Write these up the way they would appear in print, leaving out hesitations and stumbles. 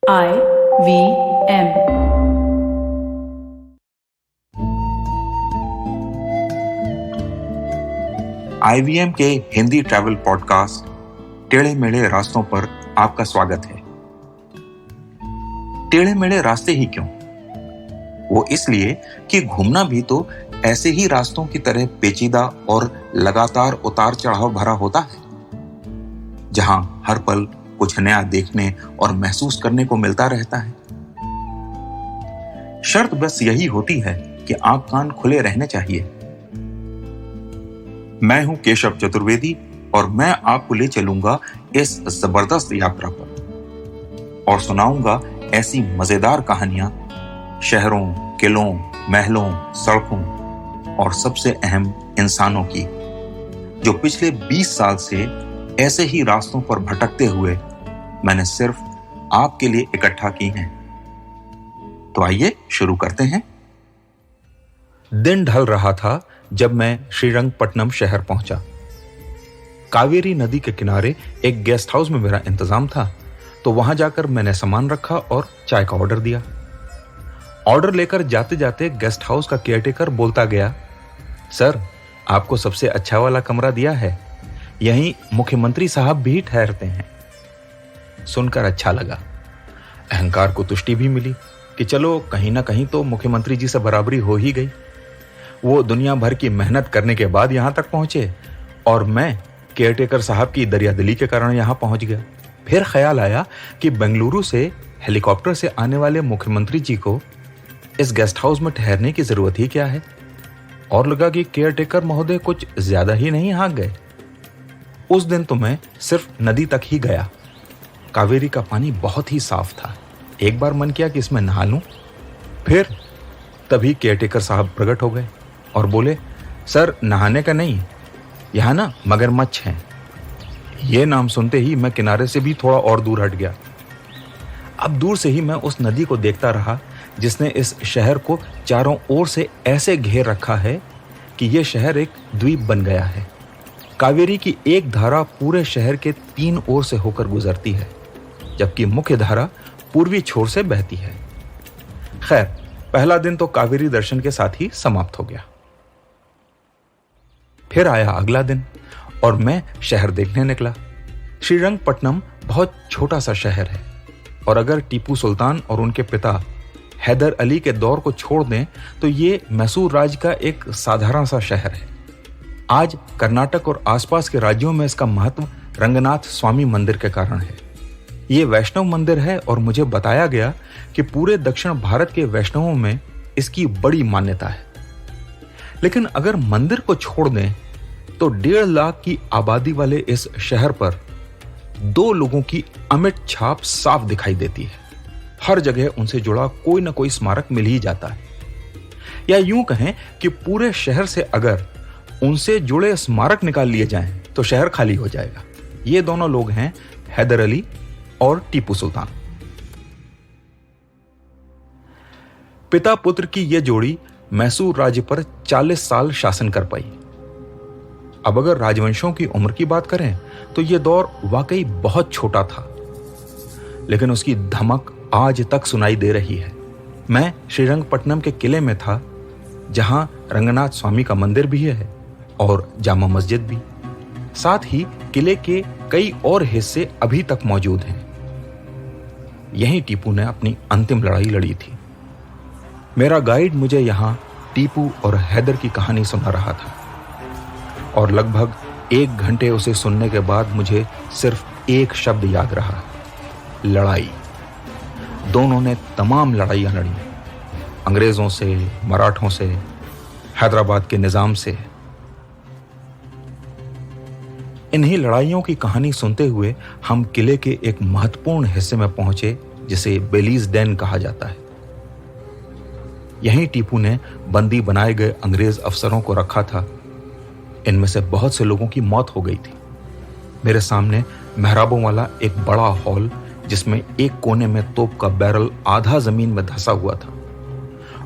IVM। IVM के Hindi travel podcast टेढ़े मेढ़े रास्तों पर आपका स्वागत है। टेढ़े मेढ़े रास्ते ही क्यों? वो इसलिए कि घूमना भी तो ऐसे ही रास्तों की तरह पेचीदा और लगातार उतार चढ़ाव भरा होता है, जहां हर पल कुछ नया देखने और महसूस करने को मिलता रहता है। शर्त बस यही होती है कि आंख कान खुले रहने चाहिए। मैं हूं केशव चतुर्वेदी और मैं आपको ले चलूंगा इस जबरदस्त यात्रा पर और सुनाऊंगा ऐसी मजेदार कहानियां शहरों, किलों, महलों, सड़कों और सबसे अहम इंसानों की, जो पिछले 20 साल से ऐसे ही रास्तों पर भटकते हुए मैंने सिर्फ आपके लिए इकट्ठा की हैं। तो आइए शुरू करते हैं। दिन ढल रहा था जब मैं श्रीरंगपट्टनम शहर पहुंचा। कावेरी नदी के किनारे एक गेस्ट हाउस में मेरा इंतजाम था, तो वहां जाकर मैंने सामान रखा और चाय का ऑर्डर दिया। ऑर्डर लेकर जाते जाते गेस्ट हाउस का केयरटेकर बोलता गया, सर, आपको सबसे अच्छा वाला कमरा दिया है, यहीं मुख्यमंत्री साहब भी ठहरते हैं। सुनकर अच्छा लगा। अहंकार को तुष्टि भी मिली कि चलो कहीं ना कहीं तो मुख्यमंत्री जी से बराबरी हो ही गई। वो दुनिया भर की मेहनत करने के बाद यहां तक पहुंचे और मैं केयरटेकर साहब की दरियादिली के कारण यहां पहुंच गया। फिर ख्याल आया कि बेंगलुरु से हेलीकॉप्टर से आने वाले मुख्यमंत्री जी को इस गेस्ट हाउस में ठहरने की जरूरत ही क्या है, और लगा कि केयरटेकर महोदय कुछ ज्यादा ही नहीं हाँक गए। उस दिन तो मैं सिर्फ नदी तक ही गया। कावेरी का पानी बहुत ही साफ था। एक बार मन किया कि इसमें नहा लूं। फिर तभी केयरटेकर साहब प्रकट हो गए और बोले, सर, नहाने का नहीं, यहां ना मगरमच्छ हैं। ये नाम सुनते ही मैं किनारे से भी थोड़ा और दूर हट गया। अब दूर से ही मैं उस नदी को देखता रहा जिसने इस शहर को चारों ओर से ऐसे घेर रखा है कि यह शहर एक द्वीप बन गया है। कावेरी की एक धारा पूरे शहर के 3 ओर से होकर गुजरती है, जबकि मुख्य धारा पूर्वी छोर से बहती है। खैर, पहला दिन तो कावेरी दर्शन के साथ ही समाप्त हो गया। फिर आया अगला दिन और मैं शहर देखने निकला। श्रीरंगपट्टनम बहुत छोटा सा शहर है और अगर टीपू सुल्तान और उनके पिता हैदर अली के दौर को छोड़ दें तो ये मैसूर राज्य का एक साधारण सा शहर है। आज कर्नाटक और आसपास के राज्यों में इसका महत्व रंगनाथ स्वामी मंदिर के कारण है। ये वैष्णव मंदिर है और मुझे बताया गया कि पूरे दक्षिण भारत के वैष्णवों में इसकी बड़ी मान्यता है। लेकिन अगर मंदिर को छोड़ दें तो 1.5 लाख की आबादी वाले इस शहर पर 2 लोगों की अमिट छाप साफ दिखाई देती है। हर जगह उनसे जुड़ा कोई ना कोई स्मारक मिल ही जाता है, या यूं कहें कि पूरे शहर से अगर उनसे जुड़े स्मारक निकाल लिए जाएं तो शहर खाली हो जाएगा। ये दोनों लोग हैं हैदर अली और टीपू सुल्तान। पिता पुत्र की यह जोड़ी मैसूर राज्य पर 40 साल शासन कर पाई। अब अगर राजवंशों की उम्र की बात करें तो यह दौर वाकई बहुत छोटा था, लेकिन उसकी धमक आज तक सुनाई दे रही है। मैं श्रीरंगपट्टनम के किले में था, जहां रंगनाथ स्वामी का मंदिर भी है और जामा मस्जिद भी। साथ ही किले के कई और हिस्से अभी तक मौजूद हैं। यहीं टीपू ने अपनी अंतिम लड़ाई लड़ी थी। मेरा गाइड मुझे यहां टीपू और हैदर की कहानी सुना रहा था और लगभग 1 घंटे उसे सुनने के बाद मुझे सिर्फ एक शब्द याद रहा, लड़ाई। दोनों ने तमाम लड़ाइयां लड़ी, अंग्रेजों से, मराठों से, हैदराबाद के निजाम से। इन्हीं लड़ाइयों की कहानी सुनते हुए हम किले के एक महत्वपूर्ण हिस्से में पहुंचे, जिसे बेलीज डेन कहा जाता है। यहीं टीपू ने बंदी बनाए गए अंग्रेज अफसरों को रखा था। इनमें से बहुत से लोगों की मौत हो गई थी। मेरे सामने मेहराबों वाला एक बड़ा हॉल, जिसमें एक कोने में तोप का बैरल आधा जमीन में धंसा हुआ था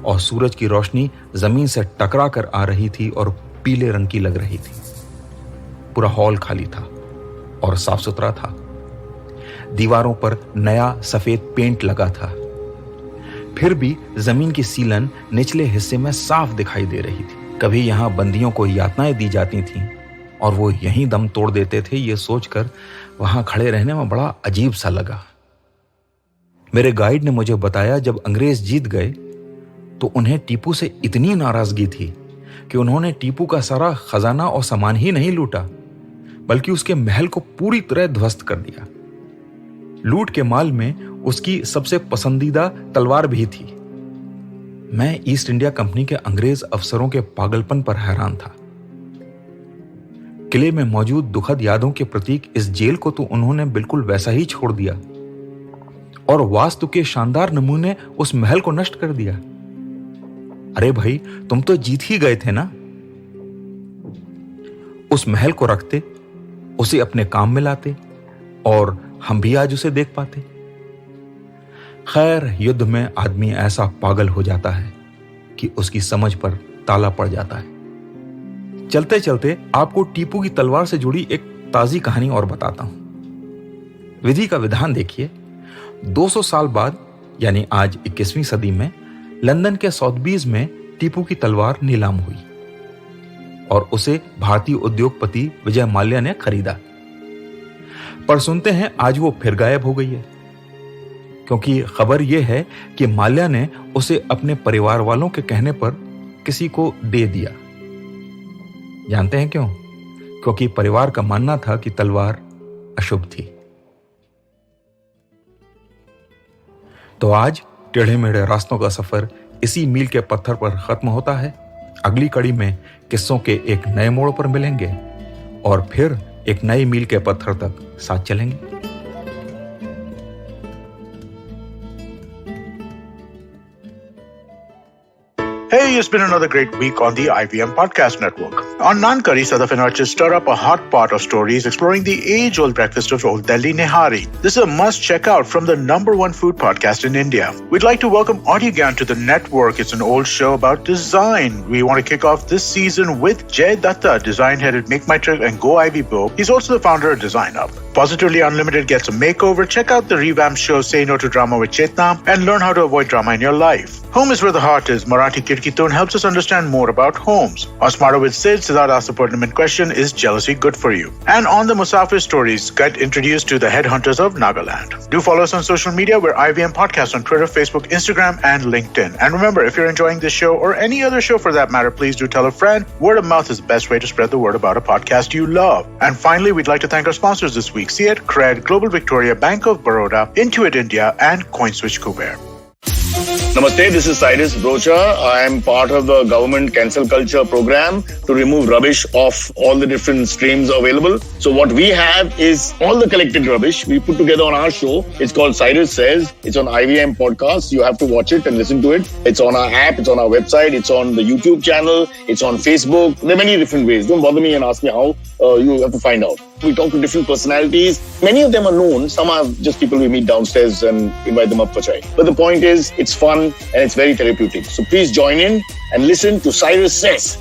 और सूरज की रोशनी जमीन से टकरा कर आ रही थी और पीले रंग की लग रही थी। पूरा हॉल खाली था और साफ सुथरा था। दीवारों पर नया सफेद पेंट लगा था। फिर भी जमीन की सीलन निचले हिस्से में साफ दिखाई दे रही थी। कभी यहां बंदियों को यातनाएं दी जाती थीं और वो यहीं दम तोड़ देते थे। ये सोचकर वहां खड़े रहने में बड़ा अजीब सा लगा। मेरे गाइड ने मुझे बताया, जब अंग्रेज जीत गए तो उन्हें टीपू से इतनी नाराजगी थी कि उन्होंने टीपू का सारा खजाना और सामान ही नहीं लूटा, बल्कि उसके महल को पूरी तरह ध्वस्त कर दिया। लूट के माल में उसकी सबसे पसंदीदा तलवार भी थी। मैं ईस्ट इंडिया कंपनी के अंग्रेज अफसरों के पागलपन पर हैरान था। किले में मौजूद दुखद यादों के प्रतीक इस जेल को तो उन्होंने बिल्कुल वैसा ही छोड़ दिया और वास्तु के शानदार नमूने उस महल को नष्ट कर दिया। अरे भाई, तुम तो जीत ही गए थे ना। उस महल को रखते, उसे अपने काम में लाते और हम भी आज उसे देख पाते। खैर, युद्ध में आदमी ऐसा पागल हो जाता है कि उसकी समझ पर ताला पड़ जाता है। चलते चलते आपको टीपू की तलवार से जुड़ी एक ताजी कहानी और बताता हूं। विधि का विधान देखिए। 200 साल बाद यानी आज 21वीं सदी में लंदन के सॉथबीज में टीपू की तलवार नीलाम हुई और उसे भारतीय उद्योगपति विजय माल्या ने खरीदा। पर सुनते हैं आज वो फिर गायब हो गई है, क्योंकि खबर यह है कि माल्या ने उसे अपने परिवार वालों के कहने पर किसी को दे दिया। जानते हैं क्यों? क्योंकि परिवार का मानना था कि तलवार अशुभ थी। तो आज टेढ़े मेढ़े रास्तों का सफर इसी मील के पत्थर पर खत्म होता है। अगली कड़ी में किस्सों के एक नए मोड़ पर मिलेंगे और फिर एक नई मील के पत्थर तक साथ चलेंगे। Hey, it's been another great week on the IVM Podcast Network. On Naan Curry, Sadaf and Archie stir up a hot pot of stories exploring the age-old breakfast of Old Delhi Nihari. This is a must-check-out from the #1 food podcast in India. We'd like to welcome Audiogan to the network. It's an old show about design. We want to kick off this season with Jay Datta, design-headed Make My Trip and Go Ivy Bo. He's also the founder of Design Up. Positively Unlimited gets a makeover. Check out the revamped show Say No to Drama with Chetna and learn how to avoid drama in your life. Home is where the heart is. Marathi Kirkitun helps us understand more about homes. On Smarter with Sid, Siddharth asks the pertinent question, is jealousy good for you? And on the Musafir Stories, get introduced to the headhunters of Nagaland. Do follow us on social media. We're IVM Podcast on Twitter, Facebook, Instagram, and LinkedIn. And remember, if you're enjoying this show or any other show for that matter, please do tell a friend. Word of mouth is the best way to spread the word about a podcast you love. And finally, we'd like to thank our sponsors this week, CED, Cred, Global Victoria, Bank of Baroda, Intuit India, and CoinSwitch Kuber. Namaste, this is Cyrus Brocha. I am part of the government cancel culture program to remove rubbish off all the different streams available. So what we have is all the collected rubbish we put together on our show. It's called Cyrus Says. It's on IVM Podcast. You have to watch it and listen to it. It's on our app. It's on our website. It's on the YouTube channel. It's on Facebook. There are many different ways. Don't bother me and ask me how. You have to find out. We talk to different personalities. Many of them are known. Some are just people we meet downstairs and invite them up for chai. But the point is, it's fun and it's very therapeutic. So please join in and listen to Cyrus Says.